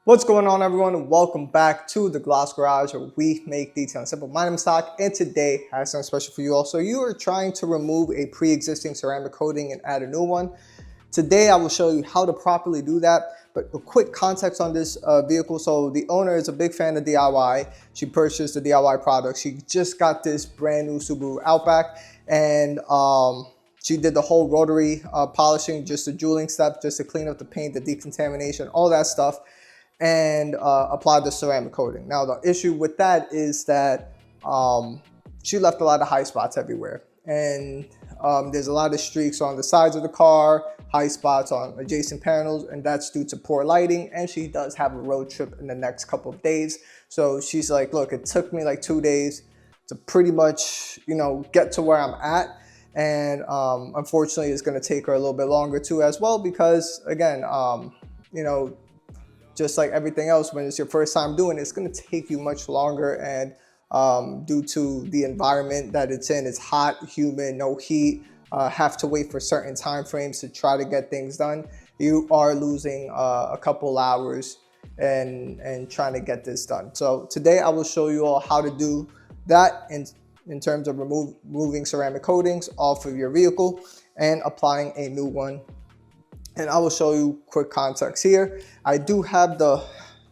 What's going on, everyone? Welcome back to the Gloss Garage, where we make detailing simple. My name is Sock, and today I have something special for you all. So you are trying to remove a pre-existing ceramic coating and add a new one. Today I will show you how to properly do that. But a quick context on this vehicle. So the owner is a big fan of DIY. She purchased the DIY product. She just got this brand new Subaru Outback, and she did the whole rotary polishing, just the jeweling step, just to clean up the paint, the decontamination, all that stuff, and applied the ceramic coating. Now the issue with that is that she left a lot of high spots everywhere, and there's a lot of streaks on the sides of the car, high spots on adjacent panels, and that's due to poor lighting. And she does have a road trip in the next couple of days, so she's like, look, it took me like 2 days to pretty much, you know, get to where I'm at. And unfortunately it's going to take her a little bit longer too as well, because again, you know, just like everything else, when it's your first time doing it, it's going to take you much longer. And due to the environment that it's in, it's hot, humid, no heat, have to wait for certain time frames to try to get things done. You are losing a couple hours and trying to get this done. So today I will show you all how to do that in terms of removing ceramic coatings off of your vehicle and applying a new one. And I will show you quick context here. I do have the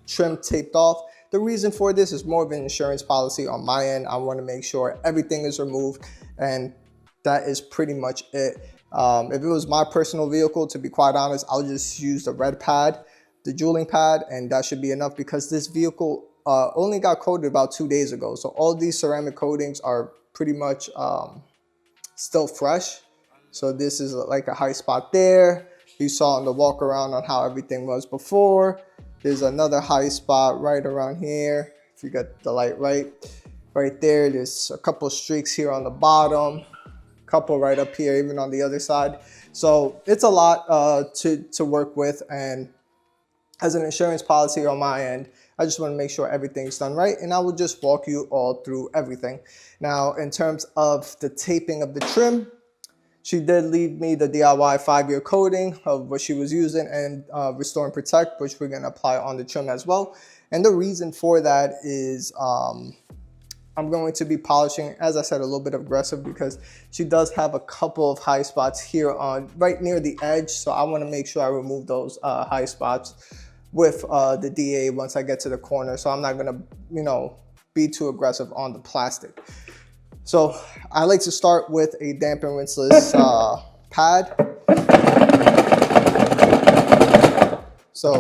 trim taped off. The reason for this is more of an insurance policy on my end. I want to make sure everything is removed, and that is pretty much it. If it was my personal vehicle, to be quite honest, I'll just use the red pad, the jeweling pad, and that should be enough, because this vehicle only got coated about 2 days ago. So all these ceramic coatings are pretty much still fresh. So this is like a high spot there. You saw on the walk around on how everything was before. There's another high spot right around here. If you get the light right there. There's a couple streaks here on the bottom, a couple right up here, even on the other side. So it's a lot to work with. And as an insurance policy on my end, I just want to make sure everything's done right, and I will just walk you all through everything. Now, in terms of the taping of the trim, she did leave me the DIY 5-year coating of what she was using, and Restore and Protect, which we're going to apply on the trim as well. And the reason for that is I'm going to be polishing, as I said, a little bit aggressive, because she does have a couple of high spots here on right near the edge. So I want to make sure I remove those high spots with the DA once I get to the corner. So I'm not going to, you know, be too aggressive on the plastic. So I like to start with a damp and rinseless pad. So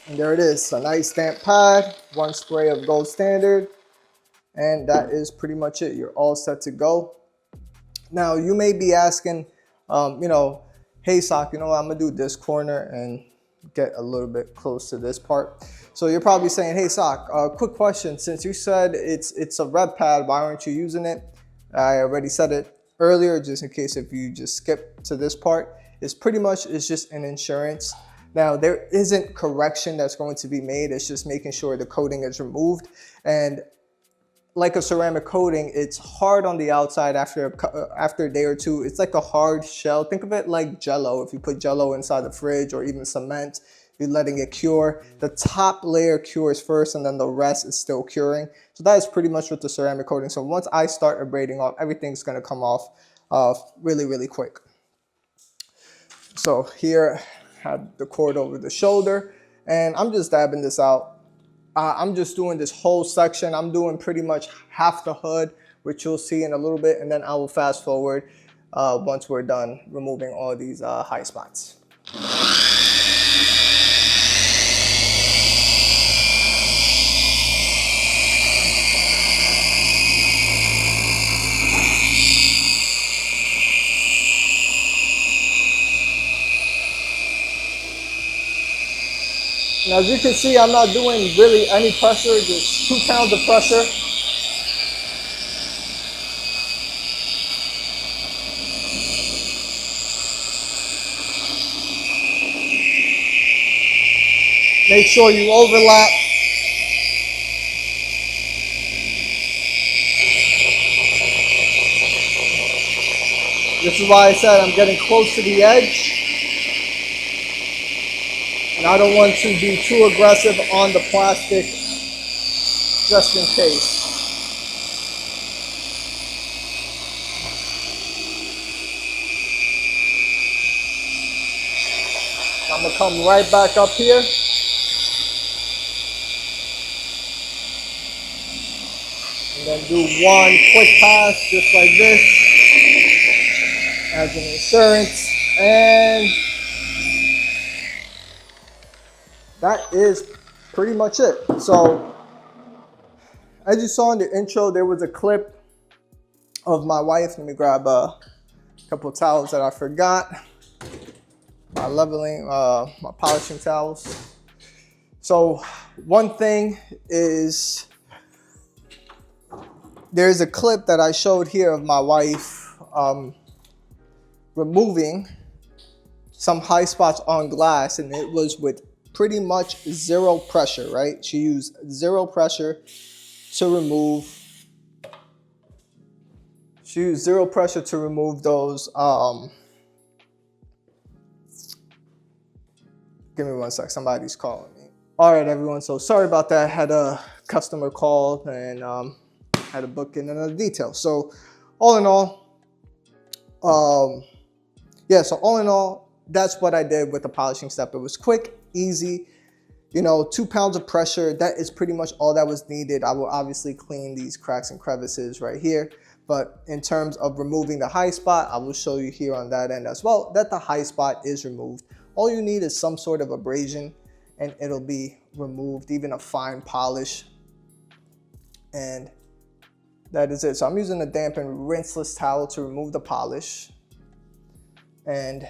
and there it is, a nice damp pad, 1 spray of gold standard, and that is pretty much it. You're all set to go. Now you may be asking, you know, hey Sock, you know what, I'm gonna do this corner and get a little bit close to this part. So you're probably saying, hey Sock, quick question, since you said it's a red pad, why aren't you using it? I already said it earlier, just in case if you just skip to this part. It's pretty much, it's just an insurance. Now there isn't correction that's going to be made, it's just making sure the coating is removed. And like a ceramic coating, it's hard on the outside after a day or two. It's like a hard shell. Think of it like Jello. If you put Jello inside the fridge, or even cement, you're letting it cure. The top layer cures first, and then the rest is still curing. So that is pretty much with the ceramic coating. So once I start abrading off, everything's gonna come off really, really quick. So here, I have the cord over the shoulder, and I'm just dabbing this out. I'm just doing this whole section. I'm doing pretty much half the hood, which you'll see in a little bit, and then I will fast forward once we're done removing all these high spots. Now, as you can see, I'm not doing really any pressure, just 2 pounds of pressure. Make sure you overlap. This is why I said I'm getting close to the edge. And I don't want to be too aggressive on the plastic just in case. I'm gonna come right back up here. And then do one quick pass just like this as an insurance. And that is pretty much it. So as you saw in the intro, there was a clip of my wife. Let me grab a couple of towels that I forgot. My leveling, my polishing towels. So one thing is, there's a clip that I showed here of my wife removing some high spots on glass, and it was with pretty much zero pressure, right? She used zero pressure to remove. She used zero pressure to remove those. Give me one sec, somebody's calling me. All right, everyone, so sorry about that. I had a customer call and had to book in another detail. So all in all, yeah, so all in all, that's what I did with the polishing step. It was quick, easy, you know, 2 pounds of pressure. That is pretty much all that was needed. I will obviously clean these cracks and crevices right here. But in terms of removing the high spot, I will show you here on that end as well that the high spot is removed. All you need is some sort of abrasion and it'll be removed, even a fine polish. And that is it. So I'm using a damp and rinseless towel to remove the polish and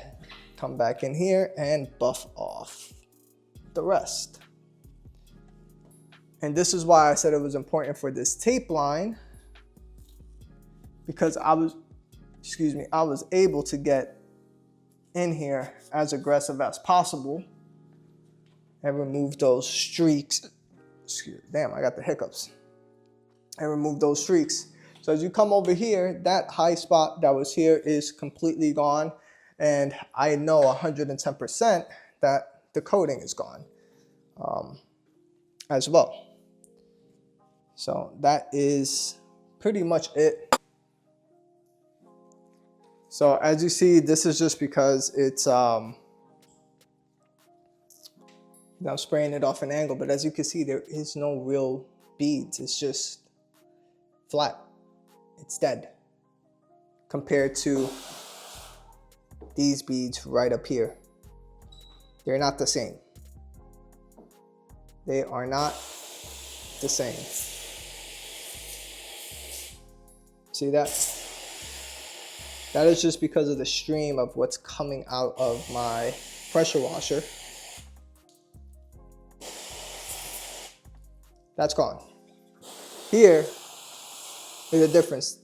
come back in here and buff off the rest. And this is why I said it was important for this tape line, because I was able to get in here as aggressive as possible and remove those streaks. Damn, I got the hiccups. And remove those streaks. So as you come over here, that high spot that was here is completely gone. And I know 110% that the coating is gone as well. So that is pretty much it. So as you see, this is just because it's, I'm spraying it off an angle, but as you can see, there is no real beads. It's just flat. It's dead compared to these beads right up here. They're not the same. They are not the same. See that? That is just because of the stream of what's coming out of my pressure washer. That's gone. Here is a difference.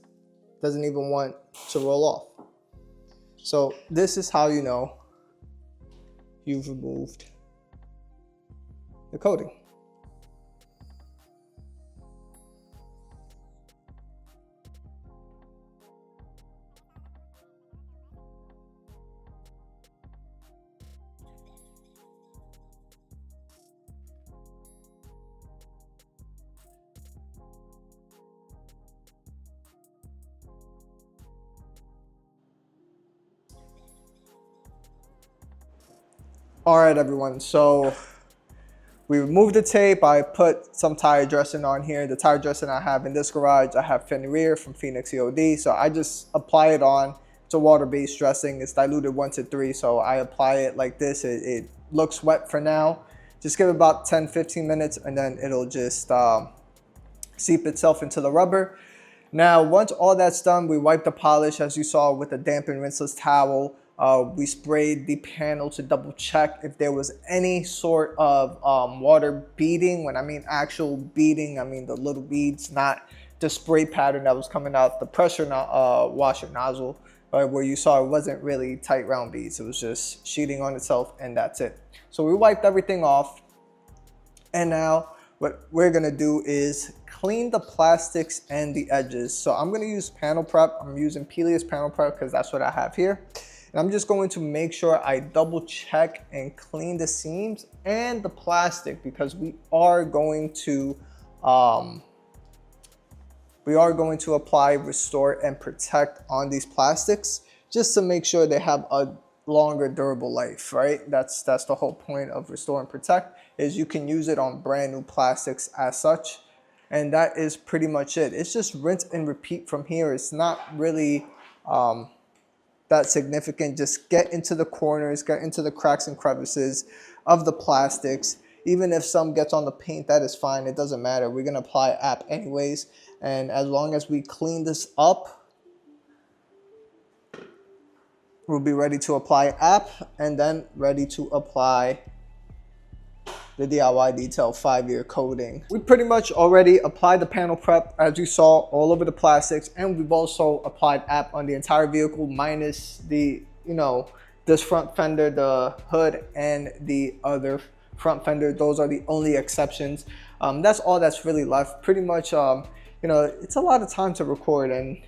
Doesn't even want to roll off. So this is how you know you've removed the coating. All right, everyone, so we removed the tape. I put some tire dressing on here. The tire dressing I have in this garage, I have Fenrir from Phoenix EOD. So I just apply it on. It's a water-based dressing. It's diluted 1:3, so I apply it like this. It looks wet for now. Just give it about 10-15 minutes and then it'll just seep itself into the rubber. Now, once all that's done, we wipe the polish, as you saw, with a damp and rinseless towel. We sprayed the panel to double check if there was any sort of water beading. When I mean actual beading, I mean the little beads, not the spray pattern that was coming out the pressure washer nozzle, where you saw it wasn't really tight round beads. It was just sheeting on itself and that's it. So we wiped everything off. And now what we're gonna do is clean the plastics and the edges. So I'm gonna use panel prep. I'm using Pelias panel prep because that's what I have here. And I'm just going to make sure I double check and clean the seams and the plastic, because we are going to apply restore and protect on these plastics just to make sure they have a longer durable life, right? That's the whole point of restore and protect, is you can use it on brand new plastics as such. And that is pretty much it. It's just rinse and repeat from here. It's not really that significant. Just get into the corners, get into the cracks and crevices of the plastics. Even if some gets on the paint, that is fine. It doesn't matter. We're gonna apply app anyways. And as long as we clean this up, we'll be ready to apply app and then ready to apply the DIY Detail 5-year coating. We pretty much already applied the panel prep, as you saw, all over the plastics, and we've also applied app on the entire vehicle minus the, this front fender, the hood, and the other front fender. Those are the only exceptions. That's all that's really left. Pretty much, it's a lot of time to record, and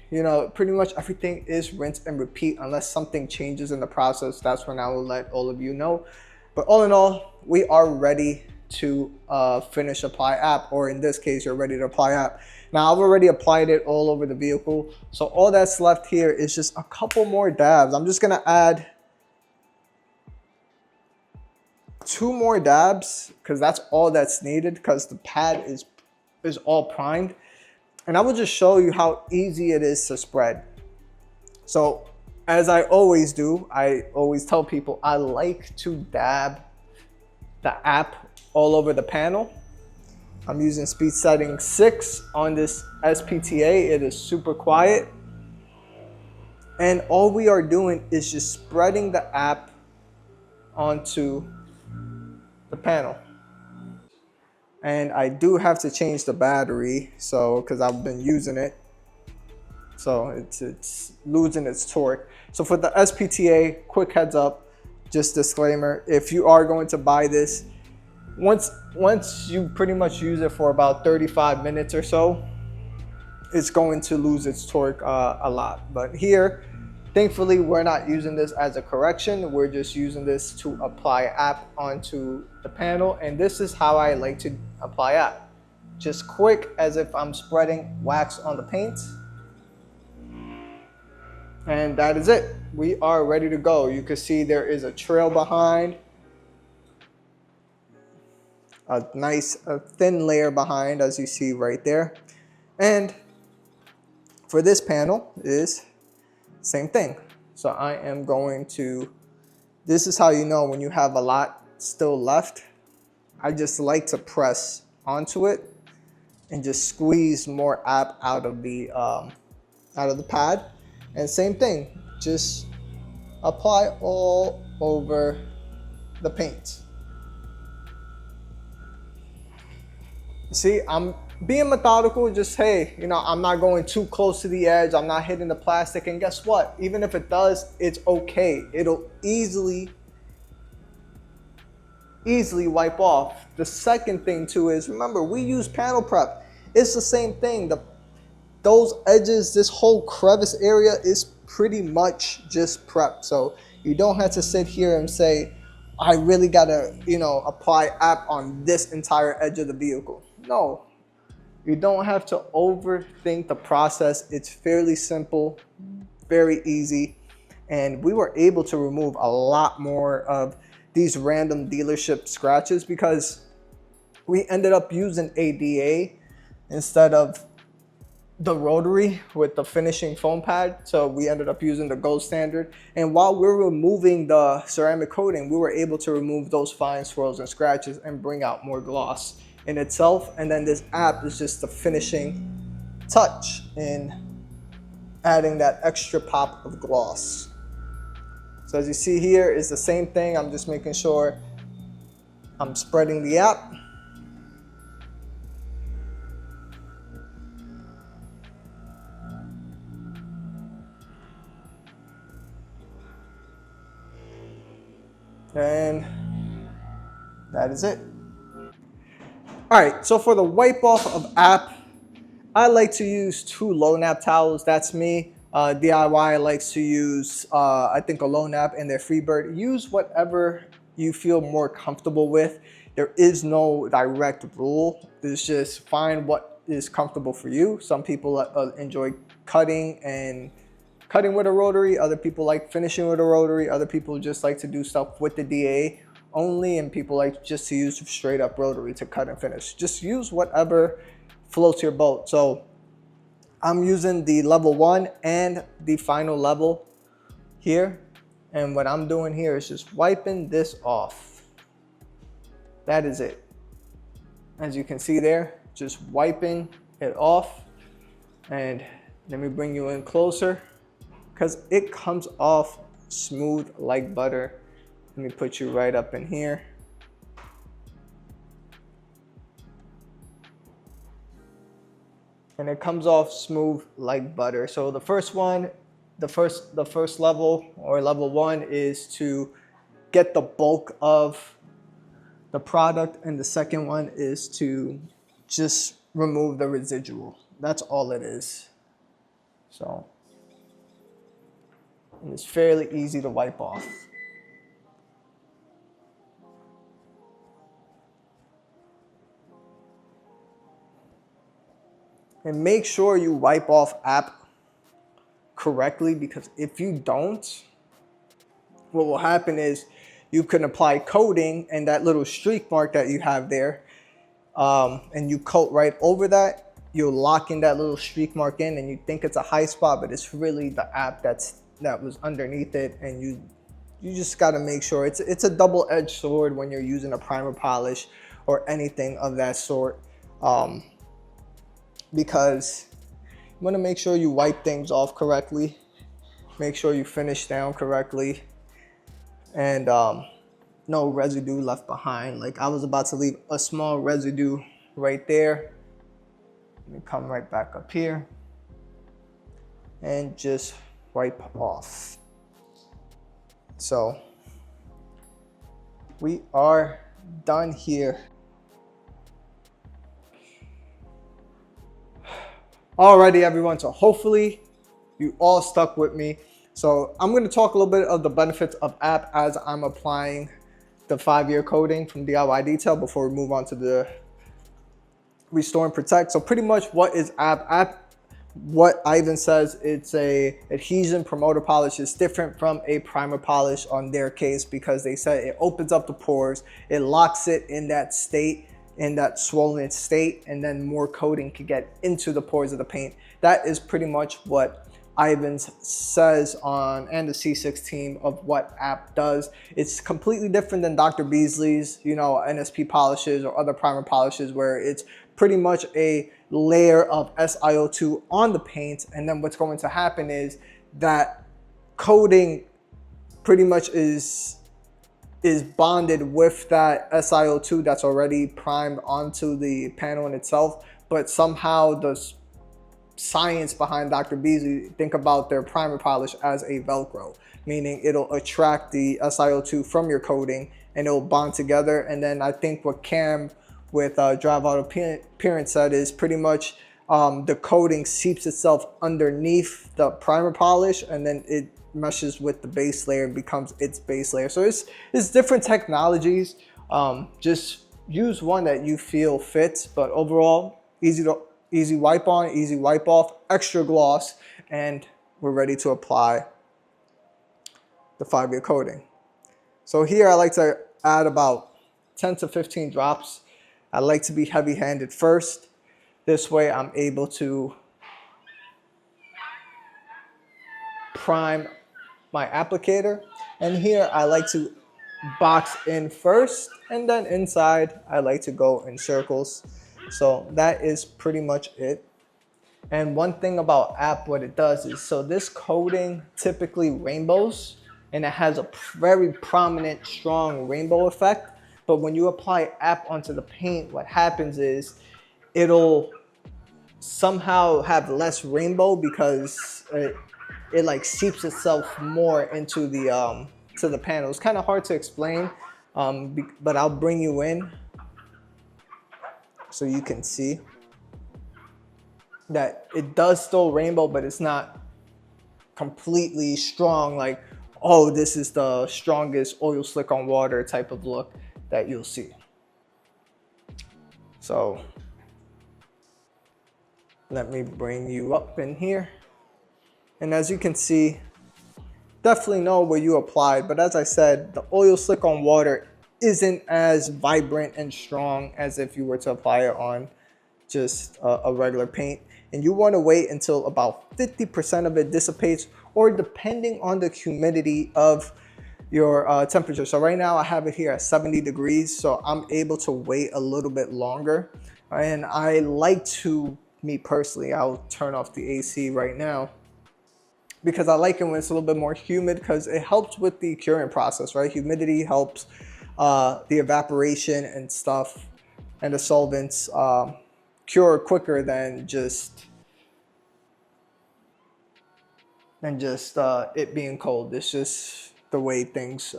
pretty much everything is rinse and repeat unless something changes in the process. That's when I will let all of you know. But all in all, we are ready to finish apply app, or in this case, you're ready to apply app. Now, I've already applied it all over the vehicle, so all that's left here is just a couple more dabs. I'm just gonna add 2 more dabs because that's all that's needed, because the pad is all primed. And I will just show you how easy it is to spread. So as I always do, I always tell people I like to dab the app all over the panel. I'm using speed setting 6 on this SPTA. It is super quiet. And all we are doing is just spreading the app onto the panel. And I do have to change the battery, so because I've been using it, so it's losing its torque. So for the SPTA, quick heads up, just disclaimer, if you are going to buy this, once you pretty much use it for about 35 minutes or so, it's going to lose its torque a lot. But here, thankfully, we're not using this as a correction. We're just using this to apply app onto the panel. And this is how I like to apply app. Just quick, as if I'm spreading wax on the paint. And that is it. We are ready to go. You can see there is a trail behind. A nice thin layer behind, as you see right there. And for this panel is same thing. So I am going to, this is how you know when you have a lot still left. I just like to press onto it and just squeeze more app out of the pad. And same thing, just apply all over the paint. See, I'm being methodical, just, hey, I'm not going too close to the edge. I'm not hitting the plastic. And guess what? Even if it does, it's okay. It'll easily wipe off. The second thing too is, remember, we use panel prep. It's the same thing. Those edges, this whole crevice area is pretty much just prep. So you don't have to sit here and say, I really gotta, apply app on this entire edge of the vehicle. No, you don't have to overthink the process. It's fairly simple, very easy. And we were able to remove a lot more of these random dealership scratches because we ended up using ADA instead of the Rotary with the finishing foam pad. So we ended up using the gold standard. And while we're removing the ceramic coating, we were able to remove those fine swirls and scratches and bring out more gloss in itself. And then this app is just the finishing touch in adding that extra pop of gloss. So as you see here, it's the same thing. I'm just making sure I'm spreading the app. And that is it. All right, so for the wipe off of app, I like to use 2 low nap towels. That's me. DIY likes to use, I think, a low nap and their Freebird. Use whatever you feel more comfortable with. There is no direct rule. It's just find what is comfortable for you. Some people enjoy cutting with a rotary. Other people like finishing with a rotary. Other people just like to do stuff with the DA only, and people like just to use straight up rotary to cut and finish. Just use whatever floats your boat. So I'm using the level 1 and the final level here, and what I'm doing here is just wiping this off. That is it. As you can see there, just wiping it off. And let me bring you in closer because it comes off smooth like butter. Let me put you right up in here. And it comes off smooth like butter. So the first one, the first level, or level 1, is to get the bulk of the product, and the second one is to just remove the residual. That's all it is. So, and it's fairly easy to wipe off. And make sure you wipe off app correctly, because if you don't, what will happen is you can apply coating and that little streak mark that you have there, and you coat right over that, you'll lock in that little streak mark in, and you think it's a high spot, but it's really the app that was underneath it. And you just got to make sure it's a double-edged sword when you're using a primer polish or anything of that sort. Because you want to make sure you wipe things off correctly, make sure you finish down correctly, and no residue left behind. Like I was about to leave a small residue right there. Let me come right back up here and just wipe off. So we are done here. Alrighty everyone, so hopefully you all stuck with me. So I'm going to talk a little bit of the benefits of app as I'm applying the 5-year coating from DIY Detail before we move on to the Restore and Protect. So pretty much what is app? App, what Ivan says, it's a adhesion promoter polish. It's different from a primer polish on their case, because they said it opens up the pores, it locks it in that state, in that swollen state, and then more coating can get into the pores of the paint. That is pretty much what Ivans says on, and the C6 team, of what app does. It's completely different than Dr. Beasley's, you know, NSP polishes or other primer polishes, where it's pretty much a layer of SiO2 on the paint, and then what's going to happen is that coating pretty much is bonded with that SiO2 that's already primed onto the panel in itself. But somehow the science behind Dr. Beasley, think about their primer polish as a Velcro, meaning it'll attract the SiO2 from your coating and it'll bond together. And then I think what Cam with Drive Out Appearance said is pretty much the coating seeps itself underneath the primer polish, and then it meshes with the base layer and becomes its base layer. So it's different technologies. Just use one that you feel fits, but overall easy wipe on, easy wipe off, extra gloss, and we're ready to apply the 5-year coating. So here I like to add about 10 to 15 drops. I like to be heavy-handed first. This way I'm able to prime my applicator, and here I like to box in first, and then inside I like to go in circles. So that is pretty much it. And one thing about app, what it does is, so this coating typically rainbows, and it has a very prominent, strong rainbow effect. But when you apply app onto the paint, what happens is it'll somehow have less rainbow, because it like seeps itself more into the to the panel. It's kind of hard to explain, but I'll bring you in so you can see. that it does still rainbow, but it's not completely strong like, oh, this is the strongest oil slick on water type of look that you'll see. So let me bring you up in here. And as you can see, definitely know where you applied, but as I said, the oil slick on water isn't as vibrant and strong as if you were to apply it on just a regular paint. And you want to wait until about 50% of it dissipates, or depending on the humidity of your temperature. So right now I have it here at 70 degrees, so I'm able to wait a little bit longer. And I like to, me personally, I'll turn off the AC right now, because I like it when it's a little bit more humid, because it helps with the curing process, right? Humidity helps the evaporation and stuff, and the solvents cure quicker than just it being cold. It's just the way things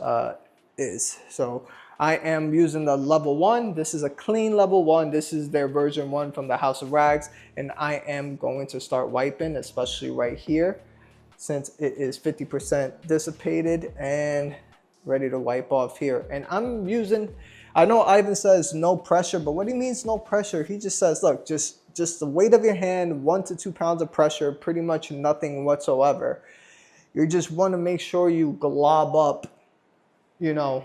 is. So I am using the level 1. This is a clean level 1. This is their version 1 from the House of Rags, and I am going to start wiping, especially right here, since it is 50% dissipated and ready to wipe off here. And I'm using, I know Ivan says no pressure, but what he means no pressure, he just says, look, just the weight of your hand, 1 to 2 pounds of pressure, pretty much nothing whatsoever. You just want to make sure you glob up, you know,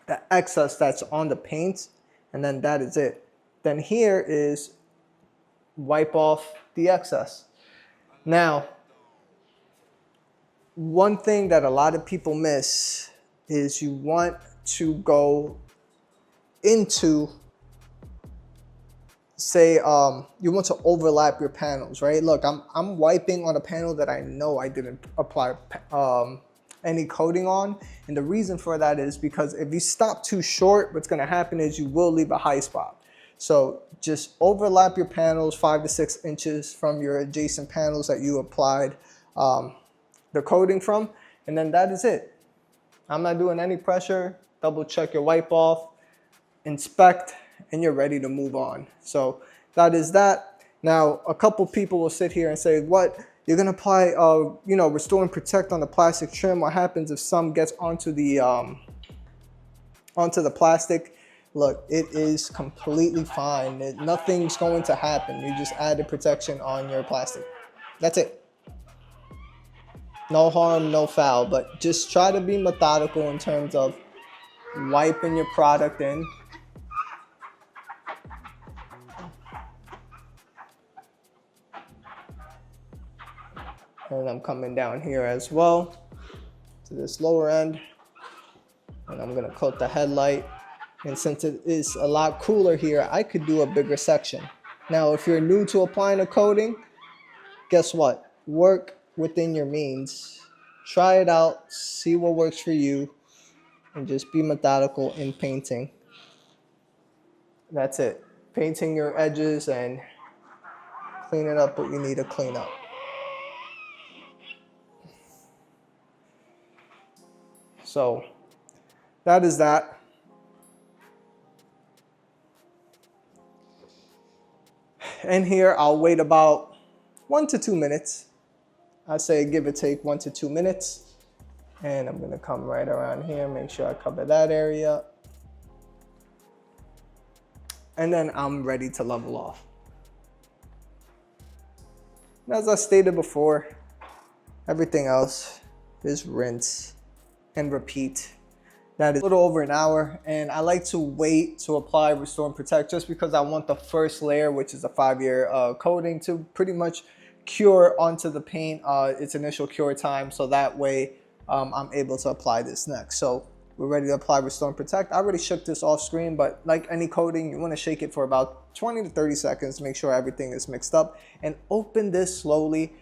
the excess that's on the paint, and then that is it. Then here is wipe off the excess. Now, one thing that a lot of people miss is you want to go into, say, you want to overlap your panels, right? Look, I'm wiping on a panel that I know I didn't apply any coating on. And the reason for that is because if you stop too short, what's going to happen is you will leave a high spot. So just overlap your panels 5 to 6 inches from your adjacent panels that you applied the coating from, and then that is it. I'm not doing any pressure. Double check your wipe off, inspect, and you're ready to move on. So that is that. Now, a couple people will sit here and say, what, you're gonna apply you know, restore and protect on the plastic trim. What happens if some gets onto the plastic? Look, it is completely fine. Nothing's going to happen. You just added protection on your plastic. That's it. No harm, no foul, but just try to be methodical in terms of wiping your product in. And I'm coming down here as well to this lower end, and I'm gonna coat the headlight. And since it is a lot cooler here, I could do a bigger section. Now, if you're new to applying a coating, guess what? Work within your means. Try it out, see what works for you, and just be methodical in painting. That's it. Painting your edges and cleaning up what you need to clean up. So that is that. And here I'll wait about 1 to 2 minutes. I say give or take 1 to 2 minutes. And I'm gonna come right around here, make sure I cover that area. And then I'm ready to level off. And as I stated before, everything else is rinse and repeat. That is a little over an hour, and I like to wait to apply Restore and Protect just because I want the first layer, which is a 5-year coating, to pretty much cure onto the paint its initial cure time, so that way I'm able to apply this next. So we're ready to apply Restore and Protect. I already shook this off screen, but like any coating, you want to shake it for about 20 to 30 seconds to make sure everything is mixed up, and open this slowly.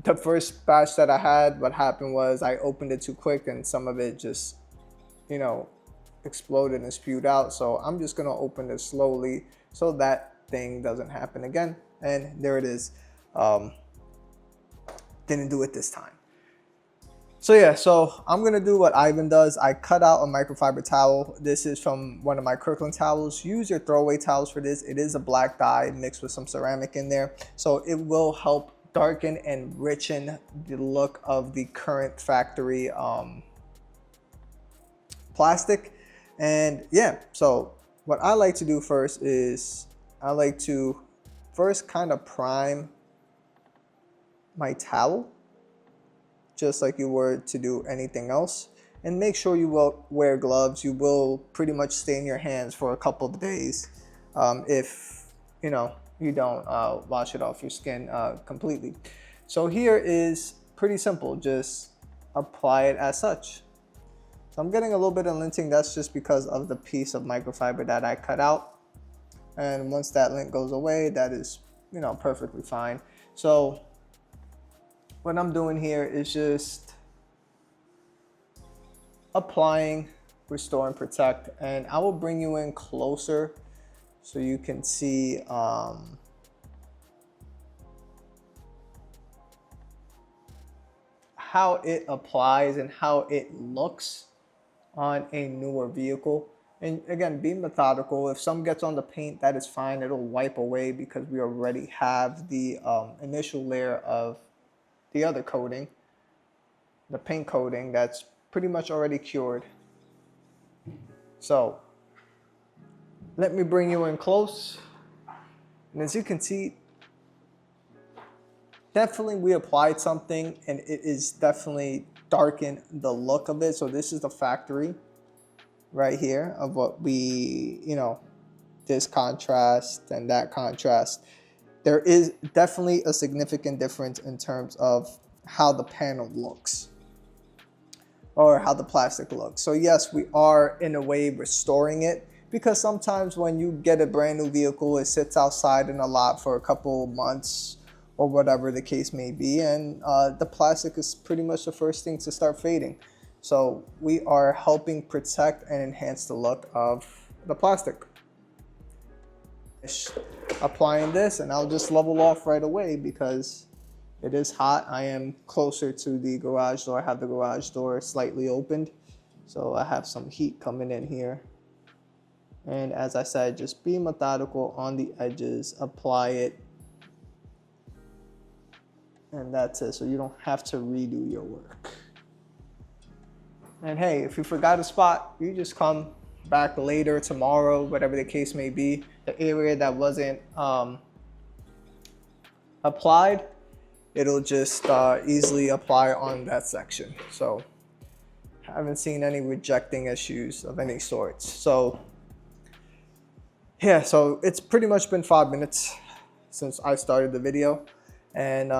The first batch that I had, what happened was I opened it too quick and some of it just, you know, exploded and spewed out. So I'm just gonna open this slowly so that thing doesn't happen again. And there it is. Didn't do it this time. So yeah, so I'm gonna do what Ivan does. I cut out a microfiber towel. This is from one of my Kirkland towels. Use your throwaway towels for this. It is a black dye mixed with some ceramic in there. So it will help darken and richen the look of the current factory plastic. And yeah, so what I like to do first is I like to first kind of prime my towel, just like you were to do anything else. And make sure you will wear gloves. You will pretty much stain your hands for a couple of days if you know you don't wash it off your skin completely. So here is pretty simple. Just apply it as such. So I'm getting a little bit of linting. That's just because of the piece of microfiber that I cut out. And once that lint goes away, that is, you know, perfectly fine. So what I'm doing here is just applying restore and protect, and I will bring you in closer so you can see how it applies and how it looks on a newer vehicle. And again, be methodical. If some gets on the paint, that is fine. It'll wipe away because we already have the initial layer of the other coating, the paint coating, that's pretty much already cured. So let me bring you in close. And as you can see, definitely we applied something and it is definitely darkened the look of it. So this is the factory right here of what we, you know, this contrast and that contrast. There is definitely a significant difference in terms of how the panel looks or how the plastic looks. So yes, we are in a way restoring it, because sometimes when you get a brand new vehicle, it sits outside in a lot for a couple months or whatever the case may be, and the plastic is pretty much the first thing to start fading. So we are helping protect and enhance the look of the plastic. Applying this, and I'll just level off right away because it is hot. I am closer to the garage door. I have the garage door slightly opened, so I have some heat coming in here. And as I said, just be methodical on the edges, apply it, and that's it. So you don't have to redo your work. And hey, if you forgot a spot, you just come back later, tomorrow, whatever the case may be. The area that wasn't applied, it'll just easily apply on that section. So I haven't seen any rejecting issues of any sorts. So yeah, so it's pretty much been 5 minutes since I started the video. And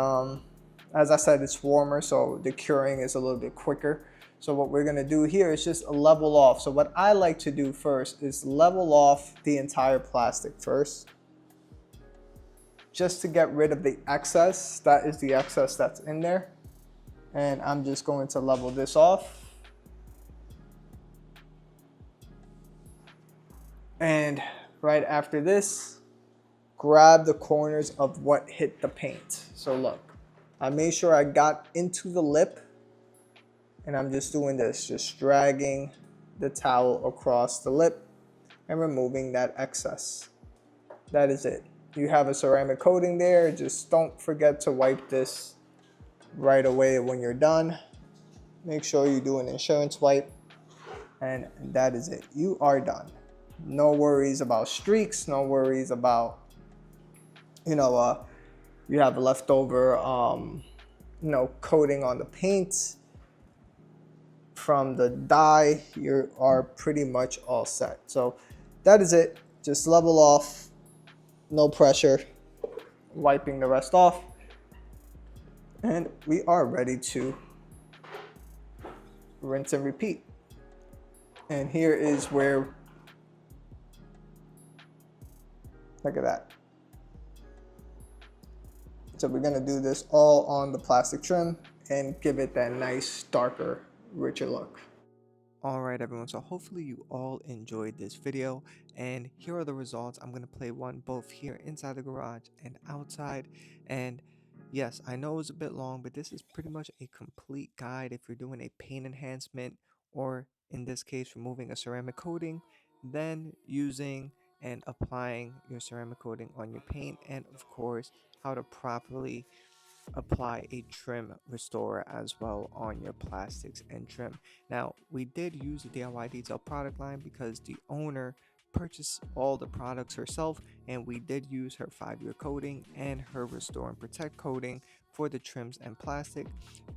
as I said, it's warmer, so the curing is a little bit quicker. So what we're gonna do here is just level off. So what I like to do first is level off the entire plastic first, just to get rid of the excess. That is the excess that's in there. And I'm just going to level this off. And right after this, grab the corners of what hit the paint. So look, I made sure I got into the lip, and I'm just doing this, just dragging the towel across the lip and removing that excess. That is it. You have a ceramic coating there. Just don't forget to wipe this right away when you're done. Make sure you do an insurance wipe, and that is it. You are done. No worries about streaks, no worries about, you know, you have leftover, you know, coating on the paint from the dye. You are pretty much all set. So that is it. Just level off, no pressure, wiping the rest off, and we are ready to rinse and repeat. And here is where, look at that. So we're gonna do this all on the plastic trim and give it that nice, darker, richer look. Alright everyone, so hopefully you all enjoyed this video, and here are the results. I'm going to play one both here inside the garage and outside, and Yes, I know it's a bit long, but this is pretty much a complete guide if you're doing a paint enhancement, or in this case, removing a ceramic coating, then using and applying your ceramic coating on your paint, and of course, how to properly apply a trim restorer as well on your plastics and trim. Now, we did use the DIY detail product line because the owner purchased all the products herself, and we did use her 5-year coating and her restore and protect coating for the trims and plastic,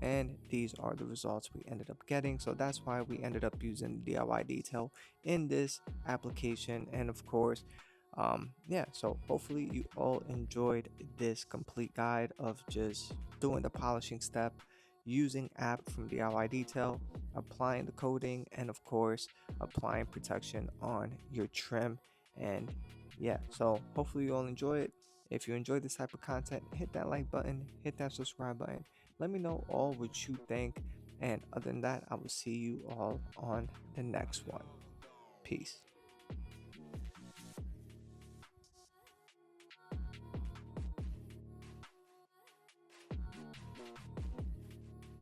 and these are the results we ended up getting. So that's why we ended up using the DIY detail in this application. And of course, yeah, so hopefully you all enjoyed this complete guide of just doing the polishing step, using app from DIY detail, applying the coating, and of course applying protection on your trim. And yeah, so hopefully you all enjoy it. If you enjoyed this type of content, hit that like button, hit that subscribe button, let me know all what you think, and other than that, I will see you all on the next one. Peace.